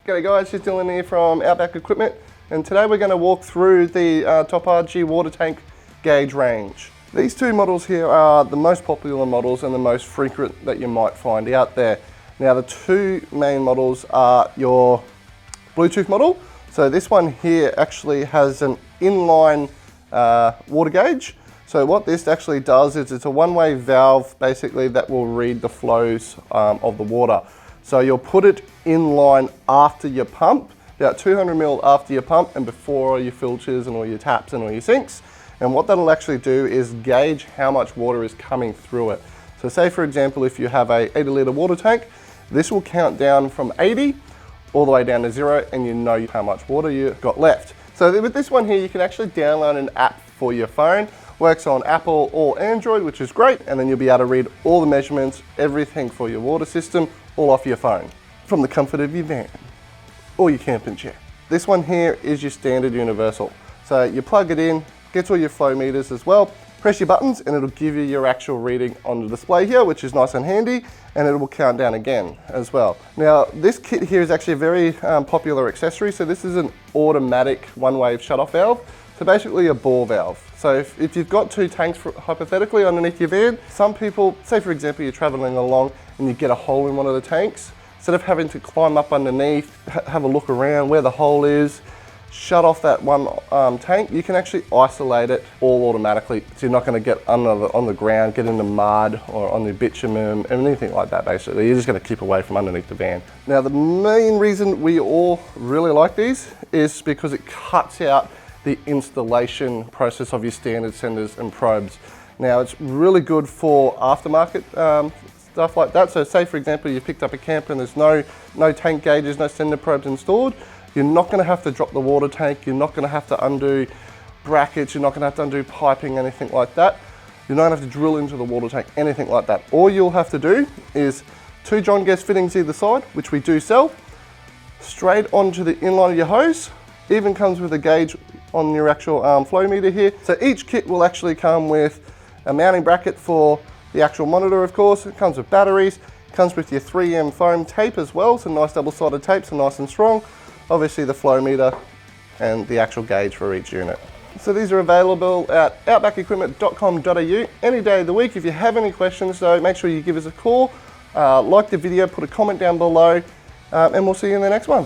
G'day guys, just Dylan here from Outback Equipment, and today we're going to walk through the Topargee water tank gauge range. These two models here are the most popular models and the most frequent that you might find out there. Now the two main models are your Bluetooth model. So this one here actually has an inline water gauge. So what this actually does is it's a one-way valve basically that will read the flows of the water. So you'll put it in line after your pump, about 200 ml after your pump and before all your filters and all your taps and all your sinks. And what that'll actually do is gauge how much water is coming through it. So say for example, if you have a 80 litre water tank, this will count down from 80 all the way down to 0 and you know how much water you've got left. So with this one here, you can actually download an app for your phone. Works on Apple or Android, which is great, and then you'll be able to read all the measurements, everything for your water system, all off your phone, from the comfort of your van or your camping chair. This one here is your standard universal. So you plug it in, gets all your flow meters as well, press your buttons and it'll give you your actual reading on the display here, which is nice and handy, and it will count down again as well. Now this kit here is actually a very popular accessory. So this is an automatic one-wave shutoff valve. So basically a ball valve. So if you've got two tanks hypothetically underneath your van, some people, say for example you're traveling along and you get a hole in one of the tanks, instead of having to climb up underneath, have a look around where the hole is, shut off that one tank, you can actually isolate it all automatically. So you're not going to get on the ground, get in the mud or on the bitumen, anything like that basically. You're just going to keep away from underneath the van. Now the main reason we all really like these is because it cuts out the installation process of your standard senders and probes. Now it's really good for aftermarket stuff like that. So say for example you picked up a camper and there's no tank gauges, no sender probes installed, you're not going to have to drop the water tank, you're not going to have to undo brackets, you're not going to have to undo piping, anything like that. You're not going to have to drill into the water tank, anything like that. All you'll have to do is two John Guest fittings either side, which we do sell, straight onto the inline of your hose. Even comes with a gauge on your actual flow meter here. So each kit will actually come with a mounting bracket for the actual monitor, of course. It comes with batteries, comes with your 3M foam tape as well, so nice double-sided tape, so nice and strong. Obviously the flow meter and the actual gauge for each unit. So these are available at outbackequipment.com.au any day of the week. If you have any questions though, make sure you give us a call, like the video, put a comment down below, and we'll see you in the next one.